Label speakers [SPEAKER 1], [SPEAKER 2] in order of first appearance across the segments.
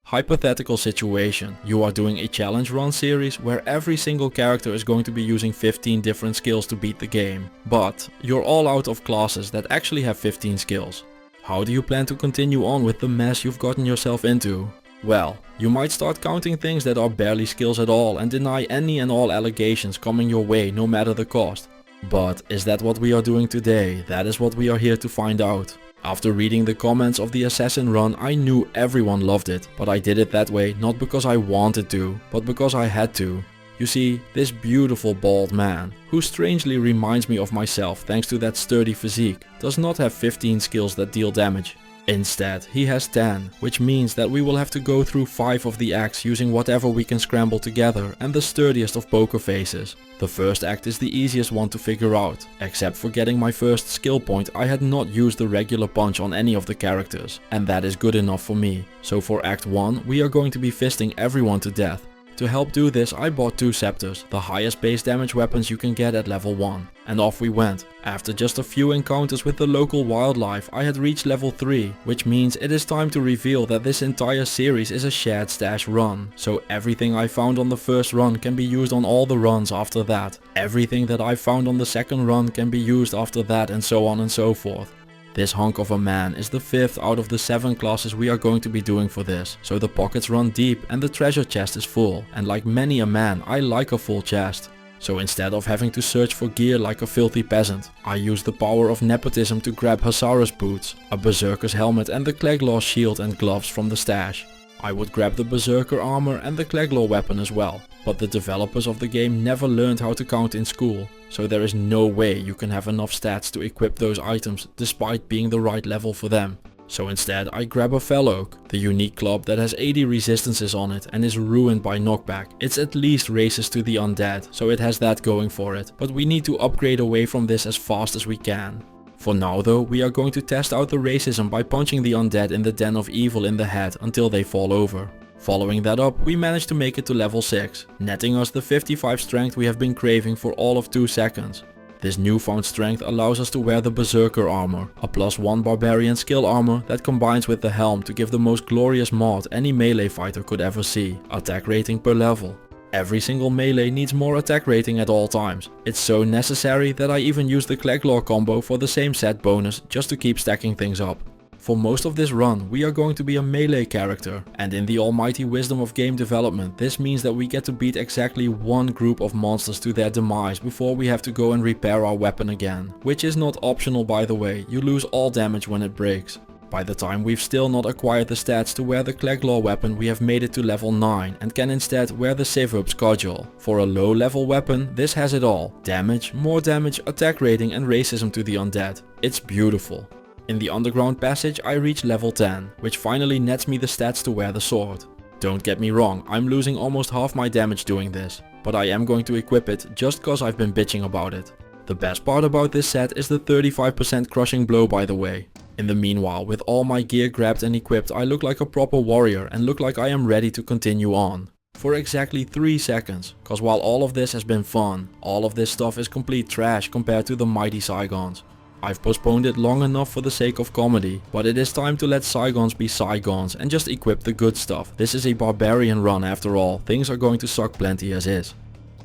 [SPEAKER 1] Hypothetical situation, you are doing a challenge run series where every single character is going to be using 15 different skills to beat the game, but you're all out of classes that actually have 15 skills. How do you plan to continue on with the mess you've gotten yourself into? Well, you might start counting things that are barely skills at all and deny any and all allegations coming your way no matter the cost. But is that what we are doing today? That is what we are here to find out. After reading the comments of the Assassin run, I knew everyone loved it, but I did it that way not because I wanted to, but because I had to. You see, this beautiful bald man, who strangely reminds me of myself thanks to that sturdy physique, does not have 15 skills that deal damage. Instead, he has 10, which means that we will have to go through 5 of the acts using whatever we can scramble together and the sturdiest of poker faces. The first act is the easiest one to figure out. Except for getting my first skill point, I had not used the regular punch on any of the characters, and that is good enough for me. So for act 1, we are going to be fisting everyone to death. To help do this, I bought 2 scepters, the highest base damage weapons you can get at level 1. And off we went. After just a few encounters with the local wildlife, I had reached level 3, which means it is time to reveal that this entire series is a shared stash run. So everything I found on the first run can be used on all the runs after that. Everything that I found on the second run can be used after that, and so on and so forth. This hunk of a man is the 5th out of the 7 classes we are going to be doing for this, so the pockets run deep and the treasure chest is full, and like many a man, I like a full chest. So instead of having to search for gear like a filthy peasant, I use the power of nepotism to grab Hussar's boots, a berserker's helmet and the Cleglaw shield and gloves from the stash. I would grab the berserker armor and the Cleglaw weapon as well, but the developers of the game never learned how to count in school, so there is no way you can have enough stats to equip those items despite being the right level for them. So instead I grab a Fell Oak, the unique club that has 80 resistances on it and is ruined by knockback. It's at least races to the undead, so it has that going for it, but we need to upgrade away from this as fast as we can. For now though, we are going to test out the racism by punching the undead in the den of evil in the head until they fall over. Following that up, we managed to make it to level 6, netting us the 55 strength we have been craving for all of 2 seconds. This newfound strength allows us to wear the berserker armor, a +1 barbarian skill armor that combines with the helm to give the most glorious mod any melee fighter could ever see, attack rating per level. Every single melee needs more attack rating at all times. It's so necessary that I even use the Cleglaw combo for the same set bonus just to keep stacking things up. For most of this run, we are going to be a melee character, and in the almighty wisdom of game development, this means that we get to beat exactly one group of monsters to their demise before we have to go and repair our weapon again. Which is not optional, by the way, you lose all damage when it breaks. By the time we've still not acquired the stats to wear the Cleglaw weapon, we have made it to level 9 and can instead wear the Sivub's Cudgel. For a low level weapon, this has it all. Damage, more damage, attack rating and racism to the undead. It's beautiful. In the underground passage I reach level 10, which finally nets me the stats to wear the sword. Don't get me wrong, I'm losing almost half my damage doing this, but I am going to equip it just cause I've been bitching about it. The best part about this set is the 35% crushing blow, by the way. In the meanwhile, with all my gear grabbed and equipped, I look like a proper warrior and look like I am ready to continue on. For exactly 3 seconds, cause while all of this has been fun, all of this stuff is complete trash compared to the mighty Saigons. I've postponed it long enough for the sake of comedy, but it is time to let Saigons be Saigons and just equip the good stuff. This is a barbarian run after all, things are going to suck plenty as is.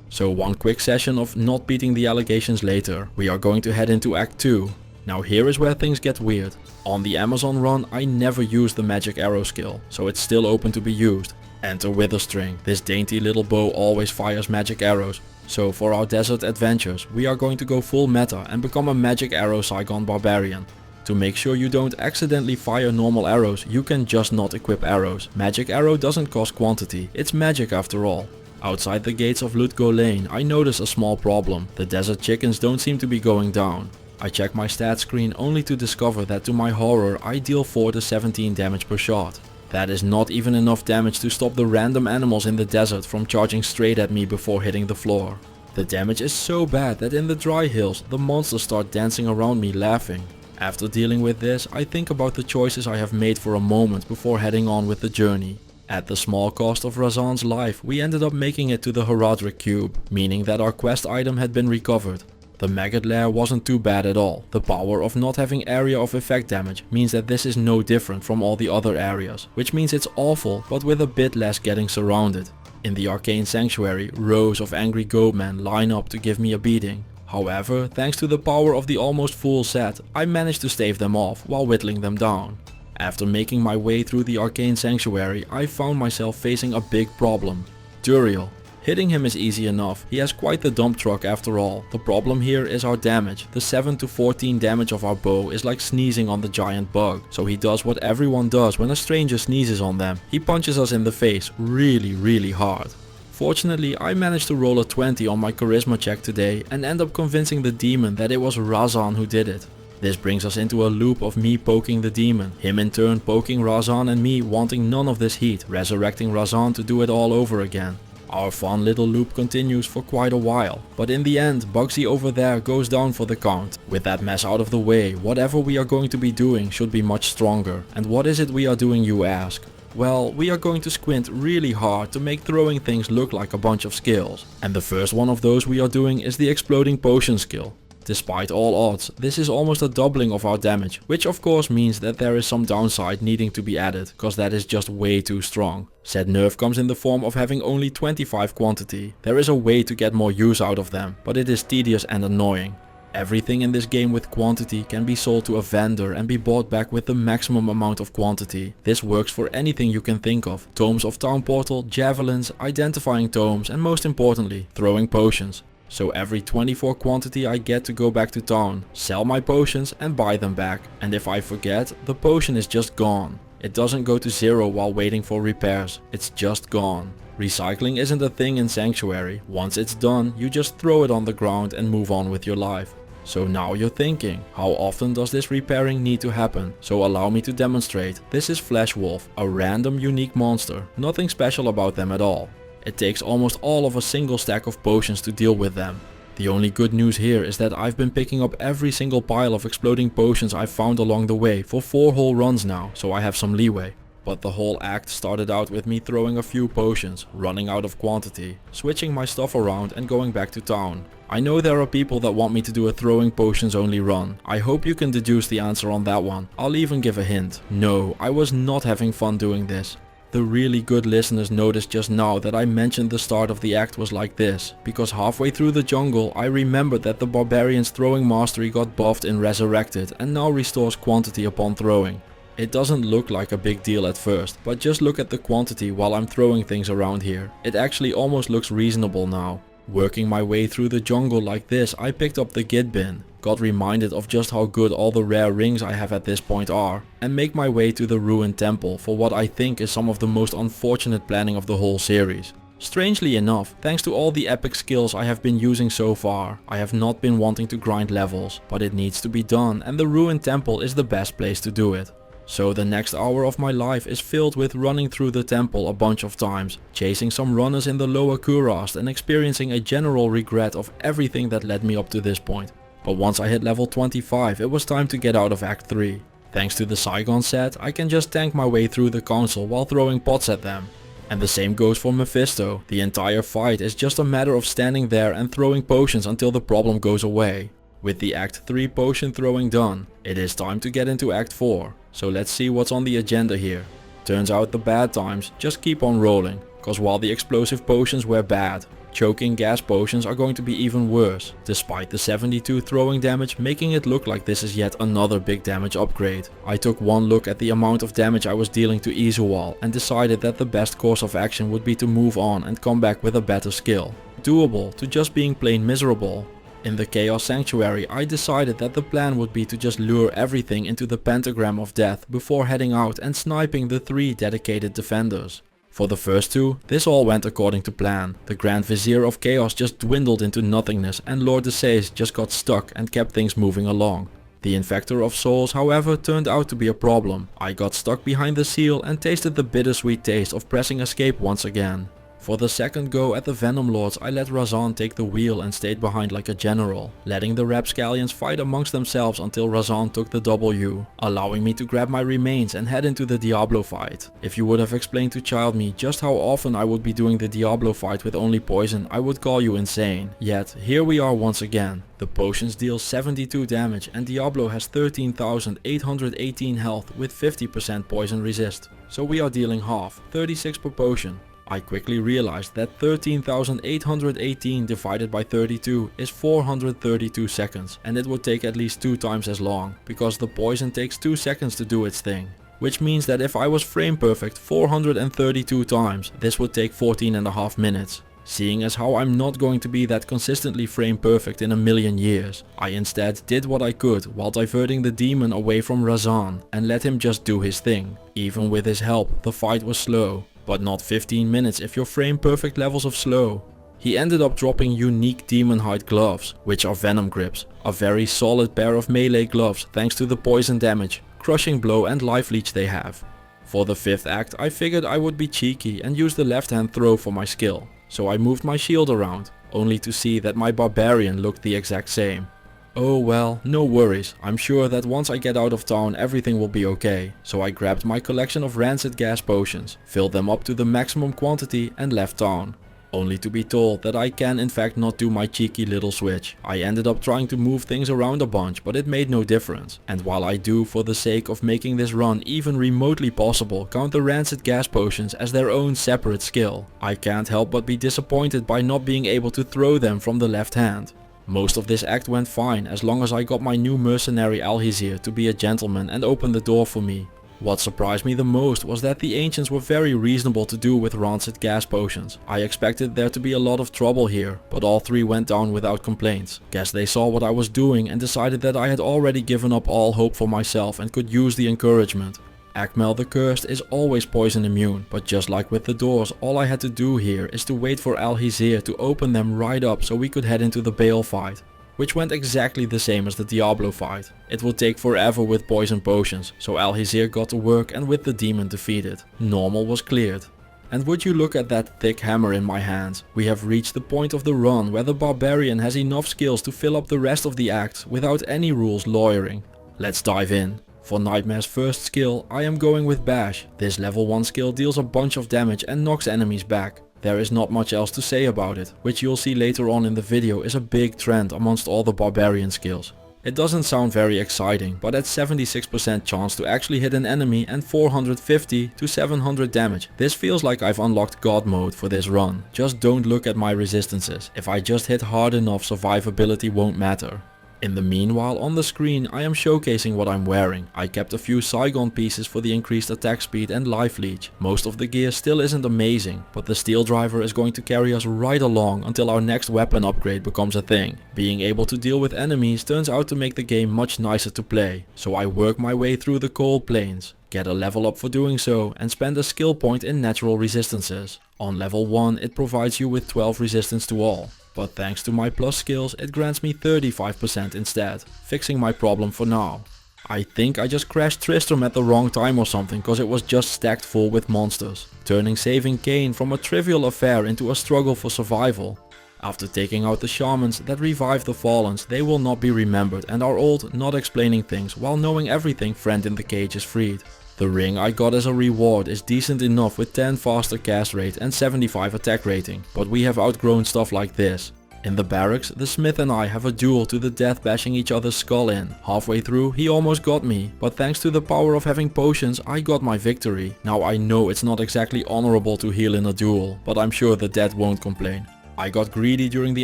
[SPEAKER 1] So one quick session of not beating the allegations later, we are going to head into Act 2. Now here is where things get weird. On the Amazon run I never used the magic arrow skill, so it's still open to be used. Enter Witherstring, this dainty little bow always fires magic arrows. So for our desert adventures, we are going to go full meta and become a magic arrow Saigon barbarian. To make sure you don't accidentally fire normal arrows, you can just not equip arrows. Magic arrow doesn't cost quantity, it's magic after all. Outside the gates of Lutgo Lane, I notice a small problem. The desert chickens don't seem to be going down. I check my stat screen only to discover that to my horror I deal 4 to 17 damage per shot. That is not even enough damage to stop the random animals in the desert from charging straight at me before hitting the floor. The damage is so bad that in the dry hills the monsters start dancing around me laughing. After dealing with this, I think about the choices I have made for a moment before heading on with the journey. At the small cost of Razan's life, we ended up making it to the Herodric Cube, meaning that our quest item had been recovered. The maggot lair wasn't too bad at all. The power of not having area of effect damage means that this is no different from all the other areas, which means it's awful but with a bit less getting surrounded. In the Arcane Sanctuary, rows of angry goatmen line up to give me a beating. However, thanks to the power of the almost full set, I managed to stave them off while whittling them down. After making my way through the Arcane Sanctuary, I found myself facing a big problem. Duriel. Hitting him is easy enough, he has quite the dump truck after all. The problem here is our damage. The 7 to 14 damage of our bow is like sneezing on the giant bug. So he does what everyone does when a stranger sneezes on them. He punches us in the face really hard. Fortunately, I managed to roll a 20 on my charisma check today and end up convincing the demon that it was Razan who did it. This brings us into a loop of me poking the demon, him in turn poking Razan and me wanting none of this heat, resurrecting Razan to do it all over again. Our fun little loop continues for quite a while, but in the end Bugsy over there goes down for the count. With that mess out of the way, whatever we are going to be doing should be much stronger. And what is it we are doing, you ask? Well, we are going to squint really hard to make throwing things look like a bunch of skills. And the first one of those we are doing is the exploding potion skill. Despite all odds, this is almost a doubling of our damage, which of course means that there is some downside needing to be added, cause that is just way too strong. Said nerf comes in the form of having only 25 quantity. There is a way to get more use out of them, but it is tedious and annoying. Everything in this game with quantity can be sold to a vendor and be bought back with the maximum amount of quantity. This works for anything you can think of. Tomes of Town Portal, javelins, identifying tomes, and most importantly, throwing potions. So every 24 quantity I get to go back to town, sell my potions and buy them back. And if I forget, the potion is just gone. It doesn't go to zero while waiting for repairs, it's just gone. Recycling isn't a thing in Sanctuary. Once it's done, you just throw it on the ground and move on with your life. So now you're thinking, how often does this repairing need to happen? So allow me to demonstrate. This is Flesh Wolf, a random unique monster. Nothing special about them at all. It takes almost all of a single stack of potions to deal with them. The only good news here is that I've been picking up every single pile of exploding potions I've found along the way for 4 whole runs now, so I have some leeway. But the whole act started out with me throwing a few potions, running out of quantity, switching my stuff around and going back to town. I know there are people that want me to do a throwing potions only run. I hope you can deduce the answer on that one. I'll even give a hint. No, I was not having fun doing this. The really good listeners noticed just now that I mentioned the start of the act was like this, because halfway through the jungle I remembered that the Barbarian's throwing mastery got buffed in Resurrected and now restores quantity upon throwing. It doesn't look like a big deal at first, but just look at the quantity while I'm throwing things around here. It actually almost looks reasonable now. Working my way through the jungle like this, I picked up the Gid bin, got reminded of just how good all the rare rings I have at this point are, and make my way to the ruined temple for what I think is some of the most unfortunate planning of the whole series. Strangely enough, thanks to all the epic skills I have been using so far, I have not been wanting to grind levels, but it needs to be done and the ruined temple is the best place to do it. So the next hour of my life is filled with running through the temple a bunch of times, chasing some runners in the lower Kurast and experiencing a general regret of everything that led me up to this point. But once I hit level 25 it was time to get out of Act 3. Thanks to the Saigon set I can just tank my way through the council while throwing pots at them. And the same goes for Mephisto. The entire fight is just a matter of standing there and throwing potions until the problem goes away. With the Act 3 potion throwing done, it is time to get into Act 4. So let's see what's on the agenda here. Turns out the bad times just keep on rolling, cause while the explosive potions were bad, choking gas potions are going to be even worse, despite the 72 throwing damage making it look like this is yet another big damage upgrade. I took one look at the amount of damage I was dealing to Izual and decided that the best course of action would be to move on and come back with a better skill. Doable to just being plain miserable. In the Chaos Sanctuary I decided that the plan would be to just lure everything into the Pentagram of Death before heading out and sniping the 3 dedicated defenders. For the first 2, this all went according to plan. The Grand Vizier of Chaos just dwindled into nothingness and Lord Desays just got stuck and kept things moving along. The Infector of Souls however turned out to be a problem. I got stuck behind the seal and tasted the bittersweet taste of pressing escape once again. For the second go at the Venom Lords, I let Razan take the wheel and stayed behind like a general, letting the Rapscallions fight amongst themselves until Razan took the W, allowing me to grab my remains and head into the Diablo fight. If you would have explained to child me just how often I would be doing the Diablo fight with only poison, I would call you insane. Yet, here we are once again. The potions deal 72 damage and Diablo has 13,818 health with 50% poison resist. So we are dealing half, 36 per potion. I quickly realized that 13,818 divided by 32 is 432 seconds, and it would take at least 2 times as long, because the poison takes 2 seconds to do its thing. Which means that if I was frame perfect 432 times, this would take 14.5 minutes. Seeing as how I'm not going to be that consistently frame perfect in a million years, I instead did what I could while diverting the demon away from Razan and let him just do his thing. Even with his help, the fight was slow. But not 15 minutes if you're frame perfect levels of slow. He ended up dropping unique demon hide gloves, which are venom grips, a very solid pair of melee gloves thanks to the poison damage, crushing blow and life leech they have. For the 5th act I figured I would be cheeky and use the left hand throw for my skill, so I moved my shield around, only to see that my barbarian looked the exact same. Oh well, no worries, I'm sure that once I get out of town everything will be okay, so I grabbed my collection of rancid gas potions, filled them up to the maximum quantity and left town. Only to be told that I can in fact not do my cheeky little switch. I ended up trying to move things around a bunch, but it made no difference. And while I do, for the sake of making this run even remotely possible, count the rancid gas potions as their own separate skill, I can't help but be disappointed by not being able to throw them from the left hand. Most of this act went fine as long as I got my new mercenary Alhizir to be a gentleman and open the door for me. What surprised me the most was that the ancients were very reasonable to do with rancid gas potions. I expected there to be a lot of trouble here, but all 3 went down without complaints. Guess they saw what I was doing and decided that I had already given up all hope for myself and could use the encouragement. Akmel the Cursed is always poison immune, but just like with the doors, all I had to do here is to wait for Alhizir to open them right up so we could head into the Baal fight. Which went exactly the same as the Diablo fight. It would take forever with poison potions, so Alhizir got to work and with the demon defeated. Normal was cleared. And would you look at that thick hammer in my hands, we have reached the point of the run where the barbarian has enough skills to fill up the rest of the acts without any rules lawyering. Let's dive in. For Nightmare's first skill, I am going with Bash. This level 1 skill deals a bunch of damage and knocks enemies back. There is not much else to say about it, which you'll see later on in the video is a big trend amongst all the barbarian skills. It doesn't sound very exciting, but at 76% chance to actually hit an enemy and 450 to 700 damage, this feels like I've unlocked God mode for this run. Just don't look at my resistances, if I just hit hard enough survivability won't matter. In the meanwhile on the screen I am showcasing what I'm wearing. I kept a few Saigon pieces for the increased attack speed and life leech. Most of the gear still isn't amazing, but the steel driver is going to carry us right along until our next weapon upgrade becomes a thing. Being able to deal with enemies turns out to make the game much nicer to play, so I work my way through the cold plains, get a level up for doing so and spend a skill point in natural resistances. On level 1 it provides you with 12 resistance to all. But thanks to my plus skills it grants me 35% instead, fixing my problem for now. I think I just crashed Tristram at the wrong time or something cause it was just stacked full with monsters, turning saving Cain from a trivial affair into a struggle for survival. After taking out the shamans that revive the fallens, they will not be remembered and are old, not explaining things while knowing everything Friend in the Cage is freed. The ring I got as a reward is decent enough with 10 faster cast rate and 75 attack rating, but we have outgrown stuff like this. In the barracks, the smith and I have a duel to the death, bashing each other's skull in. Halfway through he almost got me, but thanks to the power of having potions I got my victory. Now I know it's not exactly honorable to heal in a duel, but I'm sure the dead won't complain. I got greedy during the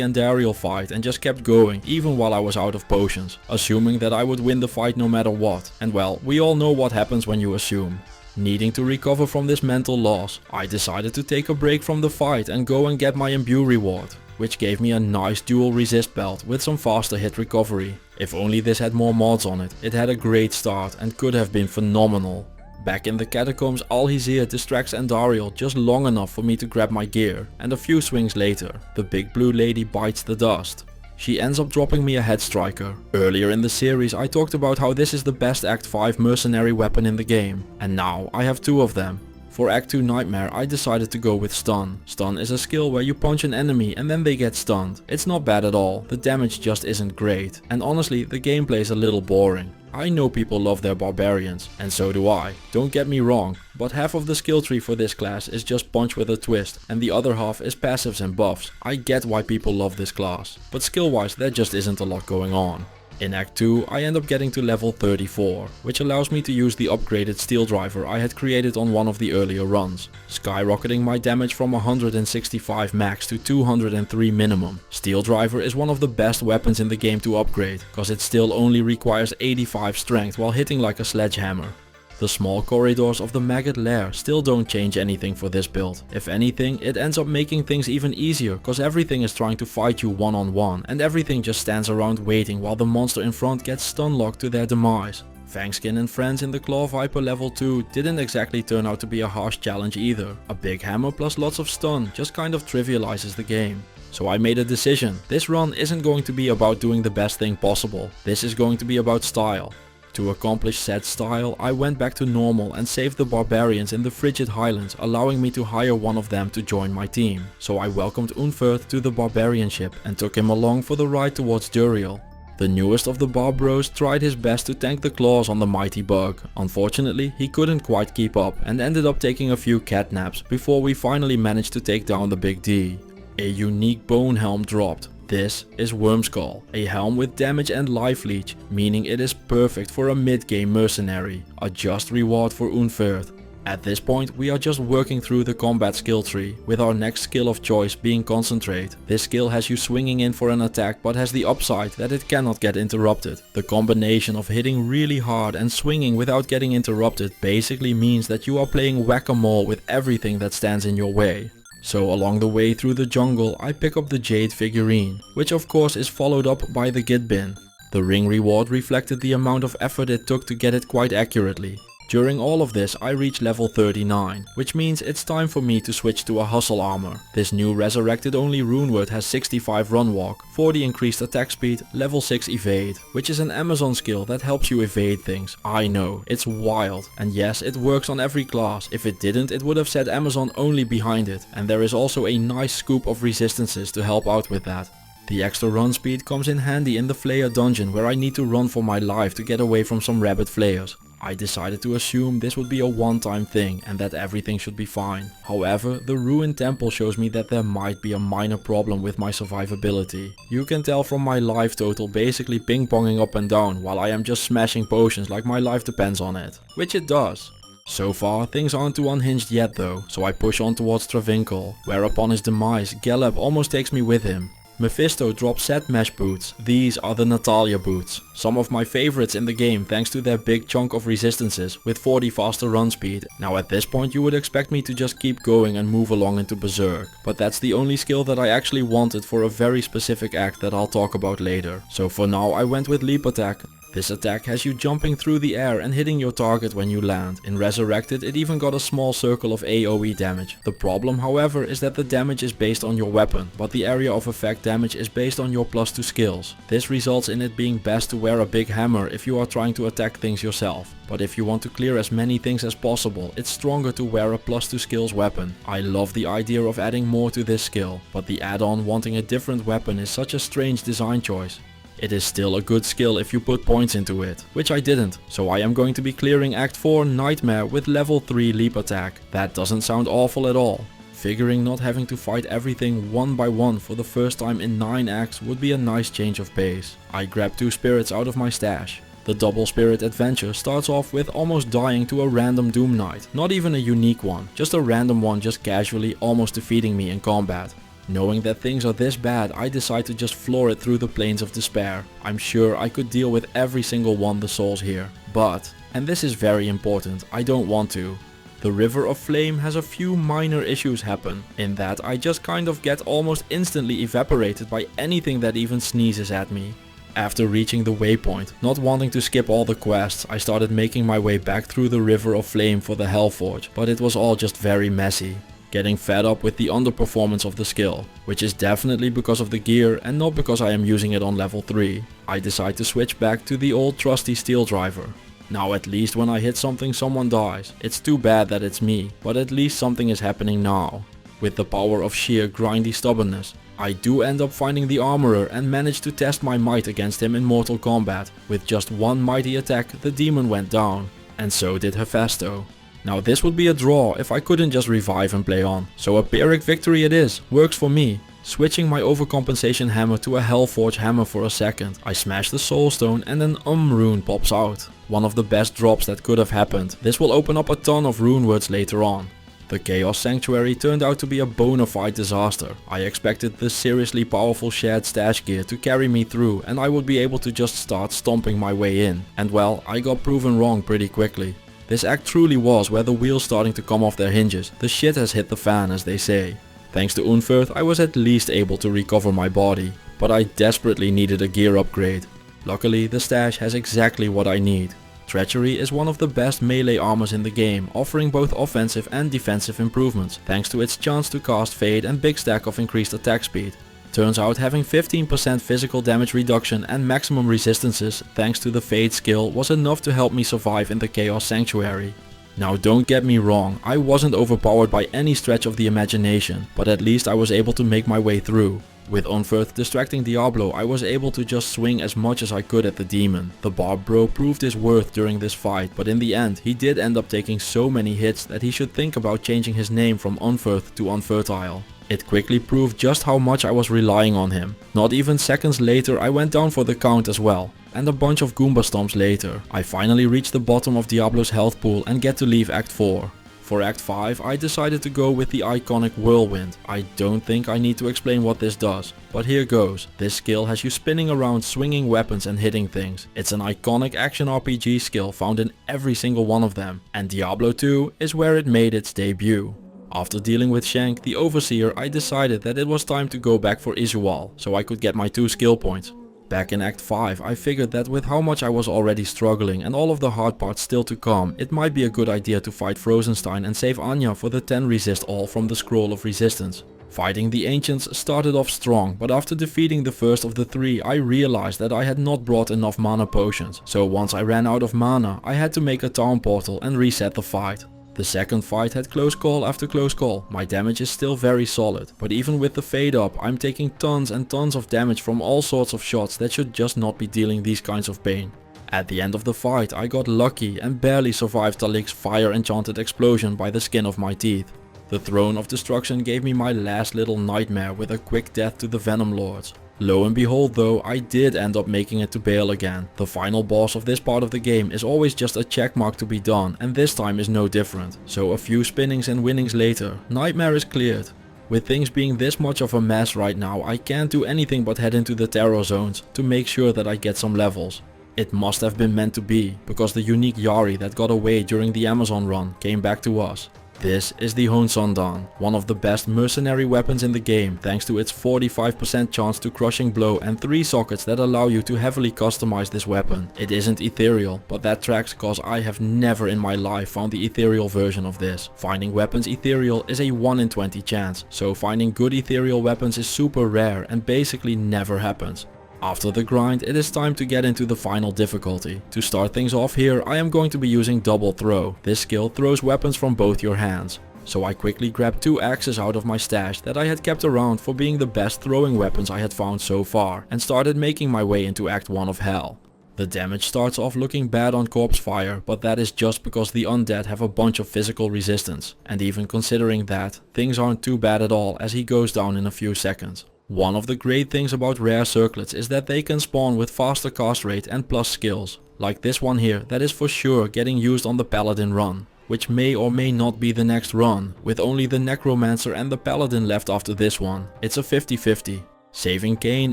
[SPEAKER 1] Andariel fight and just kept going even while I was out of potions, assuming that I would win the fight no matter what, and well, we all know what happens when you assume. Needing to recover from this mental loss, I decided to take a break from the fight and go and get my imbue reward, which gave me a nice dual resist belt with some faster hit recovery. If only this had more mods on it, it had a great start and could have been phenomenal. Back in the catacombs, Alhizir distracts Andariel just long enough for me to grab my gear, and a few swings later, the big blue lady bites the dust. She ends up dropping me a head striker. Earlier in the series I talked about how this is the best Act 5 mercenary weapon in the game, and now I have 2 of them. For Act 2 Nightmare I decided to go with Stun. Stun is a skill where you punch an enemy and then they get stunned. It's not bad at all, the damage just isn't great. And honestly, the gameplay is a little boring. I know people love their barbarians, and so do I, don't get me wrong, but half of the skill tree for this class is just punch with a twist, and the other half is passives and buffs. I get why people love this class, but skill wise there just isn't a lot going on. In Act 2 I end up getting to level 34, which allows me to use the upgraded steel driver I had created on one of the earlier runs, skyrocketing my damage from 165 max to 203 minimum. Steel driver is one of the best weapons in the game to upgrade, cause it still only requires 85 strength while hitting like a sledgehammer. The small corridors of the maggot lair still don't change anything for this build. If anything, it ends up making things even easier, cause everything is trying to fight you one on one and everything just stands around waiting while the monster in front gets stun locked to their demise. Fangskin and friends in the Claw Viper level 2 didn't exactly turn out to be a harsh challenge either. A big hammer plus lots of stun just kind of trivializes the game. So I made a decision. This run isn't going to be about doing the best thing possible. This is going to be about style. To accomplish said style, I went back to normal and saved the barbarians in the frigid highlands, allowing me to hire one of them to join my team. So I welcomed Unferth to the barbarian ship and took him along for the ride towards Duriel. The newest of the Barb Bros tried his best to tank the claws on the mighty bug. Unfortunately, he couldn't quite keep up and ended up taking a few cat naps before we finally managed to take down the Big D. A unique bone helm dropped. This is Wormskull, a helm with damage and life leech, meaning it is perfect for a mid-game mercenary, a just reward for Unferth. At this point we are just working through the combat skill tree, with our next skill of choice being Concentrate. This skill has you swinging in for an attack but has the upside that it cannot get interrupted. The combination of hitting really hard and swinging without getting interrupted basically means that you are playing whack-a-mole with everything that stands in your way. So along the way through the jungle I pick up the Jade figurine, which of course is followed up by the Git bin. The ring reward reflected the amount of effort it took to get it quite accurately. During all of this I reach level 39, which means it's time for me to switch to a hustle armor. This new resurrected only runeword has 65 run walk, 40 increased attack speed, level 6 evade, which is an Amazon skill that helps you evade things. I know, it's wild, and yes, it works on every class. If it didn't, it would have said Amazon only behind it, and there is also a nice scoop of resistances to help out with that. The extra run speed comes in handy in the Flayer dungeon where I need to run for my life to get away from some rabid flayers. I decided to assume this would be a one-time thing and that everything should be fine. However, the ruined temple shows me that there might be a minor problem with my survivability. You can tell from my life total basically ping-ponging up and down while I am just smashing potions like my life depends on it. Which it does. So far, things aren't too unhinged yet though, so I push on towards Travinkel, where upon his demise, Galeb almost takes me with him. Mephisto drops set mesh boots. These are the Natalia boots. Some of my favorites in the game thanks to their big chunk of resistances with 40 faster run speed. Now at this point you would expect me to just keep going and move along into Berserk. But that's the only skill that I actually wanted for a very specific act that I'll talk about later. So for now I went with Leap Attack. This attack has you jumping through the air and hitting your target when you land. In Resurrected it even got a small circle of AoE damage. The problem however is that the damage is based on your weapon, but the area of effect damage is based on your +2 skills. This results in it being best to wear a big hammer if you are trying to attack things yourself. But if you want to clear as many things as possible, it's stronger to wear a +2 skills weapon. I love the idea of adding more to this skill, but the add-on wanting a different weapon is such a strange design choice. It is still a good skill if you put points into it, which I didn't, so I am going to be clearing Act 4 Nightmare with level 3 Leap Attack. That doesn't sound awful at all. Figuring not having to fight everything one by one for the first time in 9 acts would be a nice change of pace. I grab 2 spirits out of my stash. The double spirit adventure starts off with almost dying to a random Doom Knight, not even a unique one, just a random one just casually almost defeating me in combat. Knowing that things are this bad, I decide to just floor it through the plains of despair. I'm sure I could deal with every single one the souls here, but, and this is very important, I don't want to. The River of Flame has a few minor issues happen, in that I just kind of get almost instantly evaporated by anything that even sneezes at me. After reaching the waypoint, not wanting to skip all the quests, I started making my way back through the River of Flame for the Hellforge, but it was all just very messy. Getting fed up with the underperformance of the skill, which is definitely because of the gear and not because I am using it on level 3. I decide to switch back to the old trusty steel driver. Now at least when I hit something someone dies. It's too bad that it's me, but at least something is happening now. With the power of sheer grindy stubbornness, I do end up finding the armorer and manage to test my might against him in Mortal Kombat. With just one mighty attack, the demon went down. And so did Mephisto. Now this would be a draw if I couldn't just revive and play on. So a Pyrrhic victory it is, works for me. Switching my overcompensation hammer to a Hellforge hammer for a second, I smash the soul stone and an rune pops out. One of the best drops that could have happened. This will open up a ton of rune words later on. The Chaos Sanctuary turned out to be a bona fide disaster. I expected the seriously powerful shared stash gear to carry me through and I would be able to just start stomping my way in. And well, I got proven wrong pretty quickly. This act truly was where the wheels starting to come off their hinges. The shit has hit the fan, as they say. Thanks to Unferth, I was at least able to recover my body. But I desperately needed a gear upgrade. Luckily, the stash has exactly what I need. Treachery is one of the best melee armors in the game, offering both offensive and defensive improvements, thanks to its chance to cast Fade and big stack of increased attack speed. Turns out having 15% physical damage reduction and maximum resistances thanks to the Fade skill was enough to help me survive in the Chaos Sanctuary. Now don't get me wrong, I wasn't overpowered by any stretch of the imagination, but at least I was able to make my way through. With Unferth distracting Diablo, I was able to just swing as much as I could at the demon. The Barb bro proved his worth during this fight, but in the end he did end up taking so many hits that he should think about changing his name from Unferth to Unfertile. It quickly proved just how much I was relying on him. Not even seconds later I went down for the count as well. And a bunch of Goomba stomps later, I finally reached the bottom of Diablo's health pool and get to leave Act 4. For Act 5 I decided to go with the iconic Whirlwind. I don't think I need to explain what this does, but here goes. This skill has you spinning around, swinging weapons and hitting things. It's an iconic action RPG skill found in every single one of them, and Diablo 2 is where it made its debut. After dealing with Shank, the Overseer, I decided that it was time to go back for Isual, so I could get my 2 skill points. Back in Act 5, I figured that with how much I was already struggling and all of the hard parts still to come, it might be a good idea to fight Frozenstein and save Anya for the 10 resist all from the Scroll of Resistance. Fighting the Ancients started off strong, but after defeating the first of the 3, I realized that I had not brought enough mana potions, so once I ran out of mana, I had to make a town portal and reset the fight. The second fight had close call after close call. My damage is still very solid, but even with the fade up, I'm taking tons and tons of damage from all sorts of shots that should just not be dealing these kinds of pain. At the end of the fight, I got lucky and barely survived Talik's fire enchanted explosion by the skin of my teeth. The Throne of Destruction gave me my last little nightmare with a quick death to the Venom Lords. Lo and behold though, I did end up making it to Baal again. The final boss of this part of the game is always just a checkmark to be done, and this time is no different. So a few spinnings and winnings later, Nightmare is cleared. With things being this much of a mess right now, I can't do anything but head into the terror zones to make sure that I get some levels. It must have been meant to be, because the unique Yari that got away during the Amazon run came back to us. This is the Hohensandan, one of the best mercenary weapons in the game thanks to its 45% chance to crushing blow and 3 sockets that allow you to heavily customize this weapon. It isn't ethereal, but that tracks cause I have never in my life found the ethereal version of this. Finding weapons ethereal is a 1 in 20 chance, so finding good ethereal weapons is super rare and basically never happens. After the grind, it is time to get into the final difficulty. To start things off here, I am going to be using Double Throw. This skill throws weapons from both your hands. So I quickly grabbed 2 axes out of my stash that I had kept around for being the best throwing weapons I had found so far, and started making my way into Act 1 of Hell. The damage starts off looking bad on corpse fire, but that is just because the undead have a bunch of physical resistance. And even considering that, things aren't too bad at all as he goes down in a few seconds. One of the great things about rare circlets is that they can spawn with faster cast rate and plus skills. Like this one here that is for sure getting used on the Paladin run, which may or may not be the next run, with only the Necromancer and the Paladin left after this one. It's a 50-50. Saving Kane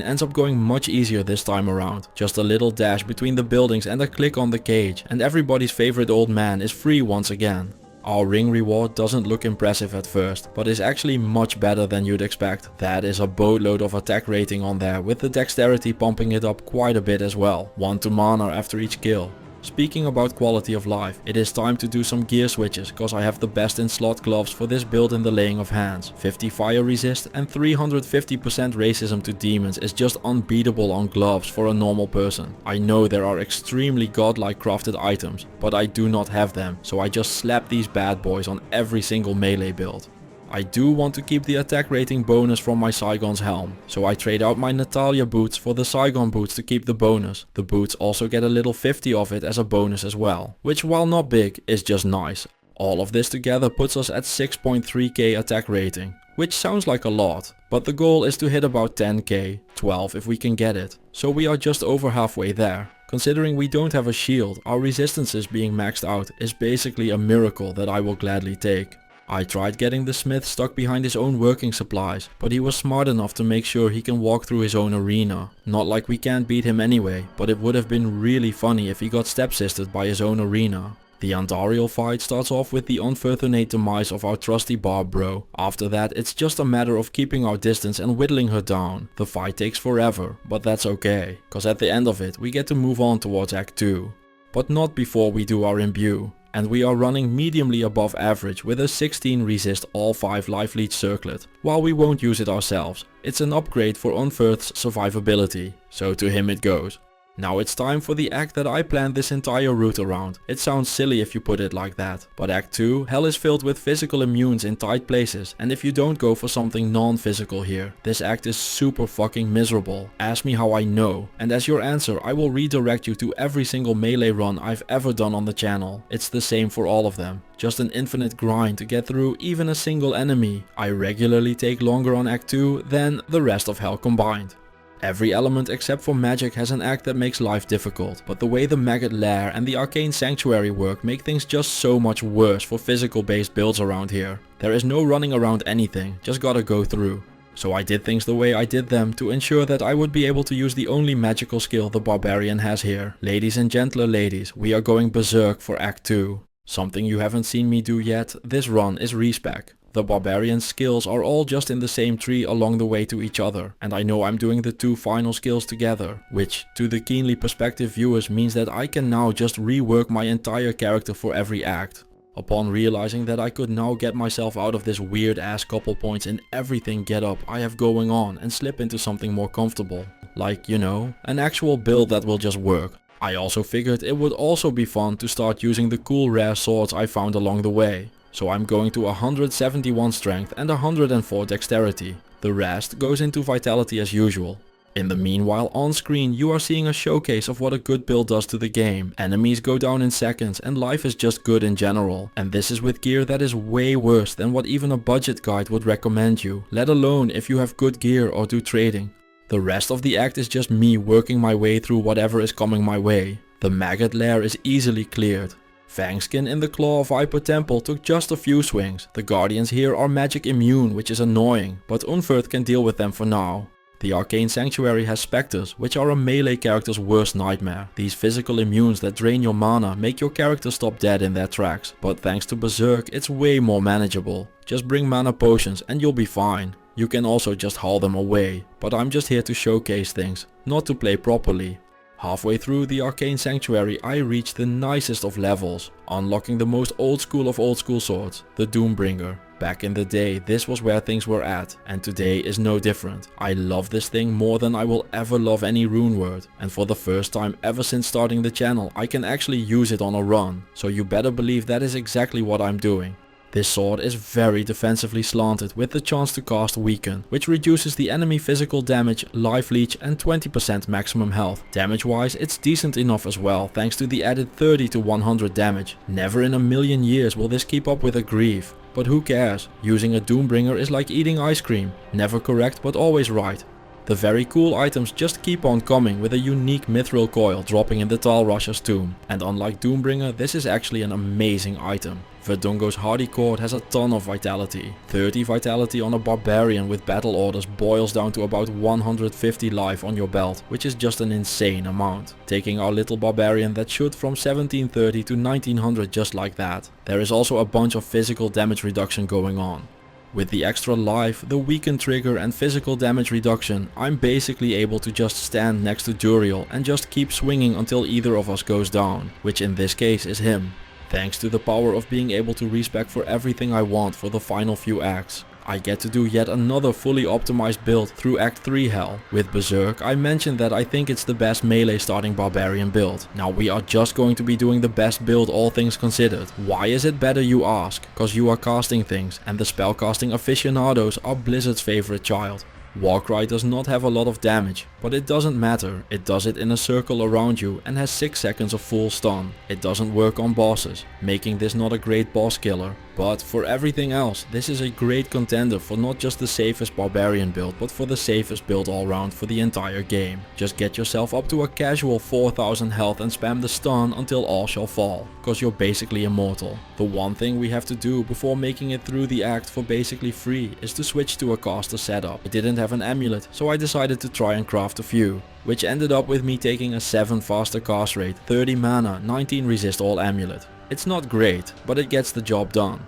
[SPEAKER 1] ends up going much easier this time around. Just a little dash between the buildings and a click on the cage, and everybody's favorite old man is free once again. Our ring reward doesn't look impressive at first, but is actually much better than you'd expect. That is a boatload of attack rating on there, with the dexterity pumping it up quite a bit as well. 1 to mana after each kill. Speaking about quality of life, it is time to do some gear switches, cause I have the best in slot gloves for this build in the laying of hands. 50 fire resist and 350% racism to demons is just unbeatable on gloves for a normal person. I know there are extremely godlike crafted items, but I do not have them, so I just slap these bad boys on every single melee build. I do want to keep the attack rating bonus from my Saigon's helm, so I trade out my Natalia boots for the Saigon boots to keep the bonus. The boots also get a little 50 of it as a bonus as well, which while not big is just nice. All of this together puts us at 6.3k attack rating, which sounds like a lot, but the goal is to hit about 10k, 12 if we can get it, so we are just over halfway there. Considering we don't have a shield, our resistances being maxed out is basically a miracle that I will gladly take. I tried getting the smith stuck behind his own working supplies, but he was smart enough to make sure he can walk through his own arena. Not like we can't beat him anyway, but it would have been really funny if he got step-sistered by his own arena. The Andariel fight starts off with the unfortunate demise of our trusty Barb bro. After that it's just a matter of keeping our distance and whittling her down. The fight takes forever, but that's okay, cause at the end of it we get to move on towards Act 2. But not before we do our imbue. And we are running mediumly above average with a 16 resist all 5 life leech circlet. While we won't use it ourselves, it's an upgrade for Unferth's survivability, so to him it goes. Now it's time for the act that I planned this entire route around. It sounds silly if you put it like that, but Act 2, hell is filled with physical immunes in tight places, and if you don't go for something non-physical here, this act is super fucking miserable. Ask me how I know, and as your answer I will redirect you to every single melee run I've ever done on the channel. It's the same for all of them. Just an infinite grind to get through even a single enemy. I regularly take longer on Act 2 than the rest of hell combined. Every element except for magic has an act that makes life difficult, but the way the Maggot Lair and the Arcane Sanctuary work make things just so much worse for physical based builds around here. There is no running around anything, just gotta go through. So I did things the way I did them to ensure that I would be able to use the only magical skill the Barbarian has here. Ladies and gentler ladies, we are going berserk for Act 2. Something you haven't seen me do yet, this run is respec. The Barbarian's skills are all just in the same tree along the way to each other, and I know I'm doing the 2 final skills together, which to the keenly perspective viewers means that I can now just rework my entire character for every act. Upon realizing that I could now get myself out of this weird ass couple points in everything get up I have going on and slip into something more comfortable. Like, you know, an actual build that will just work. I also figured it would also be fun to start using the cool rare swords I found along the way. So I'm going to 171 strength and 104 dexterity. The rest goes into vitality as usual. In the meanwhile on screen you are seeing a showcase of what a good build does to the game. Enemies go down in seconds and life is just good in general. And this is with gear that is way worse than what even a budget guide would recommend you, let alone if you have good gear or do trading. The rest of the act is just me working my way through whatever is coming my way. The Maggot Lair is easily cleared. Fangskin in the Claw of Viper Temple took just a few swings. The guardians here are magic immune, which is annoying, but Unferth can deal with them for now. The Arcane Sanctuary has specters, which are a melee character's worst nightmare. These physical immunes that drain your mana make your character stop dead in their tracks, but thanks to Berserk it's way more manageable. Just bring mana potions and you'll be fine. You can also just haul them away, but I'm just here to showcase things, not to play properly. Halfway through the Arcane Sanctuary I reached the nicest of levels, unlocking the most old school of old school swords, the Doombringer. Back in the day this was where things were at, and today is no different. I love this thing more than I will ever love any rune word, and for the first time ever since starting the channel I can actually use it on a run, so you better believe that is exactly what I'm doing. This sword is very defensively slanted with the chance to cast Weaken, which reduces the enemy physical damage, life leech and 20% maximum health. Damage wise it's decent enough as well thanks to the added 30 to 100 damage. Never in a million years will this keep up with a Grief. But who cares, using a Doombringer is like eating ice cream, never correct but always right. The very cool items just keep on coming with a unique mithril coil dropping in the Tal Rasha's tomb. And unlike Doombringer, this is actually an amazing item. Verdungo's Hardy Cord has a ton of vitality. 30 vitality on a Barbarian with battle orders boils down to about 150 life on your belt, which is just an insane amount. Taking our little Barbarian that should from 1730 to 1900 just like that. There is also a bunch of physical damage reduction going on. With the extra life, the weakened trigger and physical damage reduction, I'm basically able to just stand next to Duriel and just keep swinging until either of us goes down, which in this case is him. Thanks to the power of being able to respec for everything I want for the final few acts, I get to do yet another fully optimized build through Act 3 hell. With Berserk, I mentioned that I think it's the best melee starting barbarian build. Now we are just going to be doing the best build all things considered. Why is it better, you ask? Cause you are casting things, and the spellcasting aficionados are Blizzard's favorite child. Warcry does not have a lot of damage, but it doesn't matter, it does it in a circle around you and has 6 seconds of full stun. It doesn't work on bosses, making this not a great boss killer. But for everything else, this is a great contender for not just the safest barbarian build, but for the safest build all round for the entire game. Just get yourself up to a casual 4000 health and spam the stun until all shall fall, cause you're basically immortal. The one thing we have to do before making it through the act for basically free is to switch to a caster setup. I didn't have an amulet, so I decided to try and craft a few, which ended up with me taking a 7 faster cast rate, 30 mana, 19 resist all amulet. It's not great, but it gets the job done.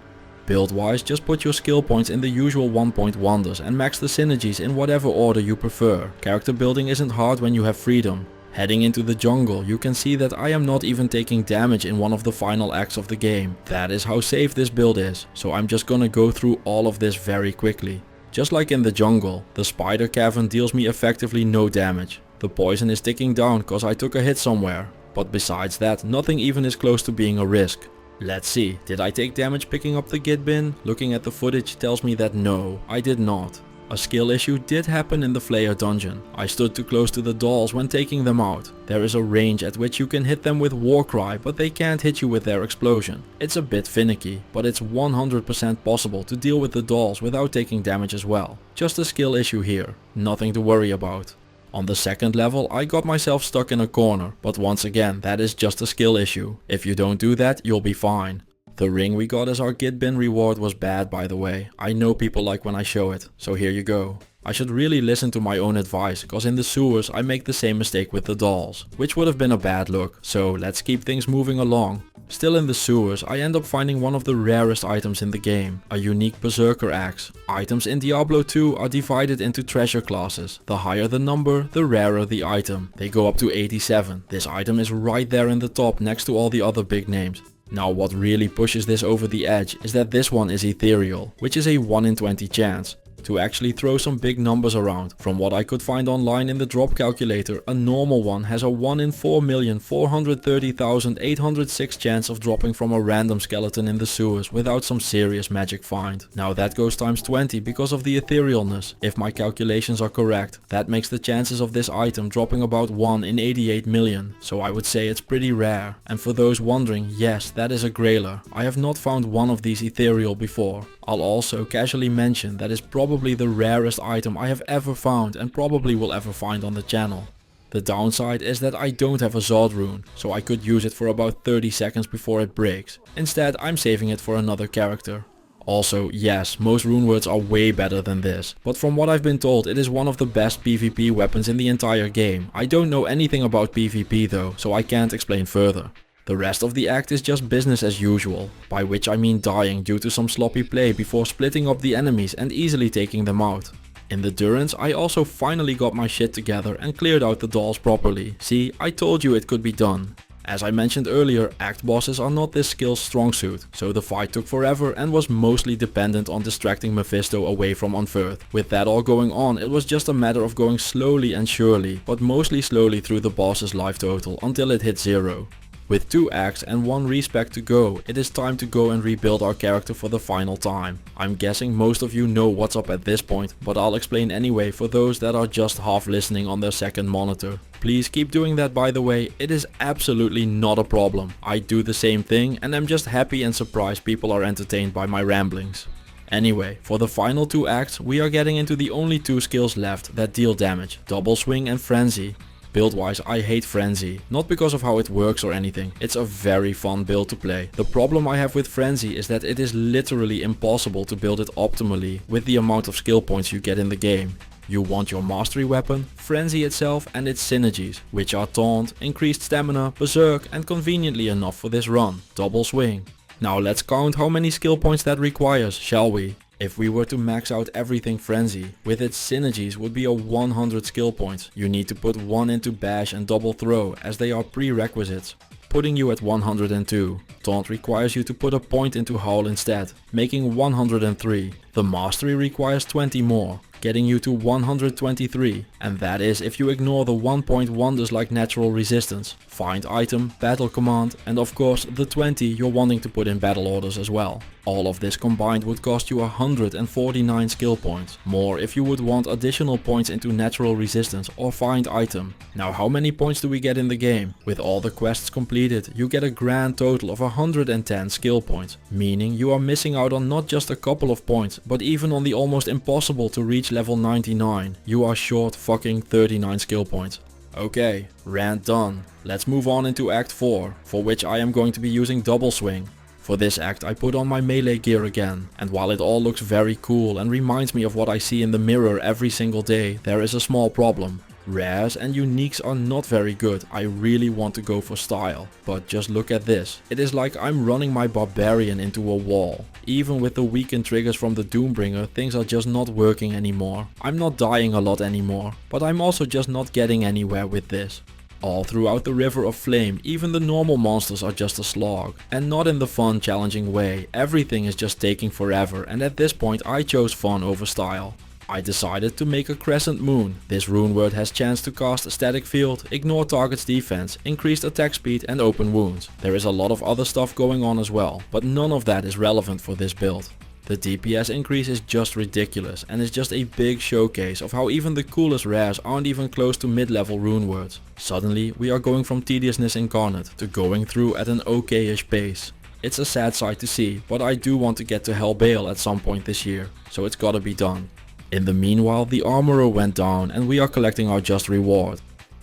[SPEAKER 1] Build wise, just put your skill points in the usual 1-point wonders and max the synergies in whatever order you prefer. Character building isn't hard when you have freedom. Heading into the jungle, you can see that I am not even taking damage in one of the final acts of the game. That is how safe this build is, so I'm just gonna go through all of this very quickly. Just like in the jungle, the spider cavern deals me effectively no damage. The poison is ticking down cause I took a hit somewhere. But besides that, nothing even is close to being a risk. Let's see, did I take damage picking up the git bin? Looking at the footage tells me that no, I did not. A skill issue did happen in the Flayer dungeon. I stood too close to the dolls when taking them out. There is a range at which you can hit them with Warcry, but they can't hit you with their explosion. It's a bit finicky, but it's 100% possible to deal with the dolls without taking damage as well. Just a skill issue here, nothing to worry about. On the second level, I got myself stuck in a corner, but once again, that is just a skill issue. If you don't do that, you'll be fine. The ring we got as our git bin reward was bad, by the way. I know people like when I show it, so here you go. I should really listen to my own advice, cause in the sewers I make the same mistake with the dolls, which would have been a bad look, so let's keep things moving along. Still in the sewers, I end up finding one of the rarest items in the game, a unique berserker axe. Items in Diablo 2 are divided into treasure classes. The higher the number, the rarer the item. They go up to 87. This item is right there in the top next to all the other big names. Now what really pushes this over the edge is that this one is ethereal, which is a 1 in 20 chance. To actually throw some big numbers around, from what I could find online in the drop calculator, a normal one has a 1 in 4,430,806 chance of dropping from a random skeleton in the sewers without some serious magic find. Now that goes times 20 because of the etherealness. If my calculations are correct, that makes the chances of this item dropping about 1 in 88 million, so I would say it's pretty rare. And for those wondering, yes, that is a grailer. I have not found one of these ethereal before. I'll also casually mention that is probably the rarest item I have ever found and probably will ever find on the channel. The downside is that I don't have a Zod rune, so I could use it for about 30 seconds before it breaks. Instead, I'm saving it for another character. Also, yes, most rune words are way better than this, but from what I've been told, it is one of the best PvP weapons in the entire game. I don't know anything about PvP though, so I can't explain further. The rest of the act is just business as usual, by which I mean dying due to some sloppy play before splitting up the enemies and easily taking them out. In the Durance, I also finally got my shit together and cleared out the dolls properly. See, I told you it could be done. As I mentioned earlier, act bosses are not this skill's strong suit, so the fight took forever and was mostly dependent on distracting Mephisto away from Unferth. With that all going on, it was just a matter of going slowly and surely, but mostly slowly through the boss's life total until it hit 0. With 2 acts and 1 respec to go, it is time to go and rebuild our character for the final time. I'm guessing most of you know what's up at this point, but I'll explain anyway for those that are just half listening on their second monitor. Please keep doing that, by the way, it is absolutely not a problem. I do the same thing and I'm just happy and surprised people are entertained by my ramblings. Anyway, for the final 2 acts we are getting into the only 2 skills left that deal damage, Double Swing and Frenzy. Build wise, I hate Frenzy, not because of how it works or anything, it's a very fun build to play. The problem I have with Frenzy is that it is literally impossible to build it optimally with the amount of skill points you get in the game. You want your mastery weapon, Frenzy itself and its synergies, which are Taunt, increased stamina, Berserk and conveniently enough for this run, Double Swing. Now let's count how many skill points that requires, shall we? If we were to max out everything Frenzy, with its synergies would be a 100 skill points. You need to put 1 into Bash and Double Throw as they are prerequisites, putting you at 102. Taunt requires you to put a point into Howl instead, making 103. The Mastery requires 20 more, getting you to 123, and that is if you ignore the 1-point wonders like Natural Resistance, Find Item, Battle Command, and of course the 20 you're wanting to put in battle orders as well. All of this combined would cost you 149 skill points, more if you would want additional points into Natural Resistance or Find Item. Now how many points do we get in the game? With all the quests completed, you get a grand total of 110 skill points, meaning you are missing out on not just a couple of points, but even on the almost impossible to reach level 99. You are short fucking 39 skill points. Okay, rant done. Let's move on into Act 4, for which I am going to be using Double Swing. For this act I put on my melee gear again, and while it all looks very cool and reminds me of what I see in the mirror every single day, there is a small problem. Rares and uniques are not very good. I really want to go for style, but just look at this. It is like I'm running my Barbarian into a wall. Even with the weakened triggers from the Doombringer, things are just not working anymore. I'm not dying a lot anymore, but I'm also just not getting anywhere with this. All throughout the River of Flame, even the normal monsters are just a slog. And not in the fun, challenging way. Everything is just taking forever, and at this point I chose fun over style. I decided to make a Crescent Moon. This rune word has chance to cast a static field, ignore target's defense, increased attack speed and open wounds. There is a lot of other stuff going on as well, but none of that is relevant for this build. The DPS increase is just ridiculous and is just a big showcase of how even the coolest rares aren't even close to mid-level rune words. Suddenly we are going from tediousness incarnate to going through at an okay-ish pace. It's a sad sight to see, but I do want to get to Hell Baal at some point this year, so it's gotta be done. In the meanwhile, the armorer went down and we are collecting our just reward.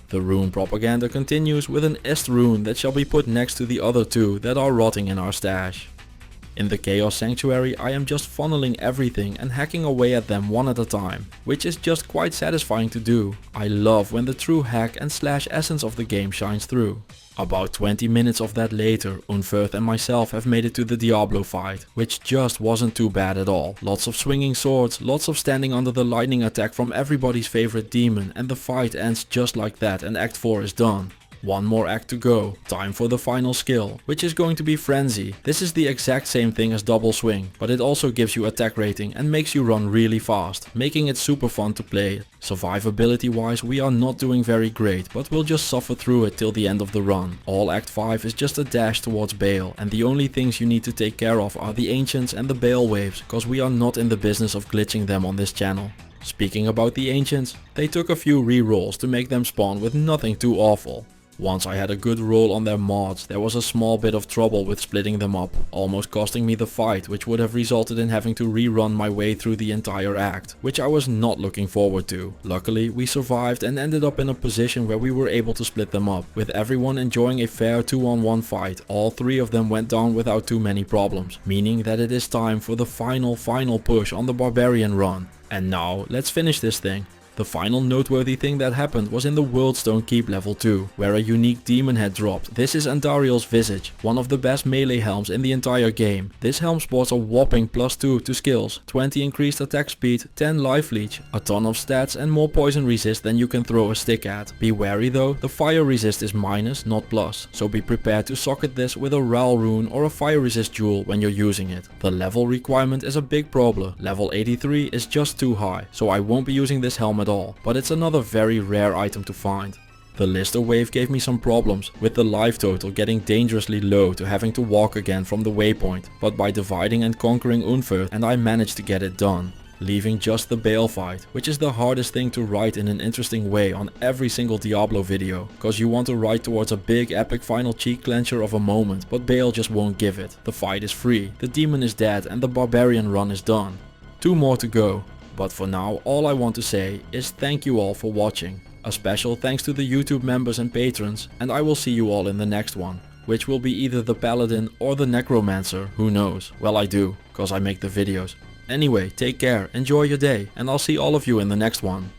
[SPEAKER 1] The rune propaganda continues with an Est rune that shall be put next to the other two that are rotting in our stash. In the Chaos Sanctuary I am just funneling everything and hacking away at them one at a time, which is just quite satisfying to do. I love when the true hack and slash essence of the game shines through. About 20 minutes of that later, Unferth and myself have made it to the Diablo fight, which just wasn't too bad at all. Lots of swinging swords, lots of standing under the lightning attack from everybody's favorite demon, and the fight ends just like that and Act 4 is done. One more act to go, time for the final skill, which is going to be Frenzy. This is the exact same thing as Double Swing, but it also gives you attack rating and makes you run really fast, making it super fun to play. Survivability wise we are not doing very great, but we'll just suffer through it till the end of the run. All Act 5 is just a dash towards Baal, and the only things you need to take care of are the Ancients and the Baal waves, cause we are not in the business of glitching them on this channel. Speaking about the Ancients, they took a few re-rolls to make them spawn with nothing too awful. Once I had a good roll on their mods, there was a small bit of trouble with splitting them up, almost costing me the fight, which would have resulted in having to rerun my way through the entire act, which I was not looking forward to. Luckily, we survived and ended up in a position where we were able to split them up, with everyone enjoying a fair 2-on-1 fight. All three of them went down without too many problems, meaning that it is time for the final push on the Barbarian run. And now, let's finish this thing. The final noteworthy thing that happened was in the Worldstone Keep level 2, where a unique demon head dropped. This is Andariel's Visage, one of the best melee helms in the entire game. This helm sports a whopping +2 to skills, 20 increased attack speed, 10 life leech, a ton of stats and more poison resist than you can throw a stick at. Be wary though, the fire resist is minus, not plus, so be prepared to socket this with a Ral rune or a fire resist jewel when you're using it. The level requirement is a big problem. Level 83 is just too high, so I won't be using this helm at all, but it's another very rare item to find. The Lister wave gave me some problems, with the life total getting dangerously low to having to walk again from the waypoint, but by dividing and conquering Unferth and I managed to get it done. Leaving just the Baal fight, which is the hardest thing to write in an interesting way on every single Diablo video, cause you want to write towards a big epic final cheek clencher of a moment, but Baal just won't give it. The fight is free, the demon is dead and the Barbarian run is done. 2 more to go. But for now, all I want to say is thank you all for watching. A special thanks to the YouTube members and patrons, and I will see you all in the next one, which will be either the Paladin or the Necromancer, who knows. Well, I do, cause I make the videos. Anyway, take care, enjoy your day, and I'll see all of you in the next one.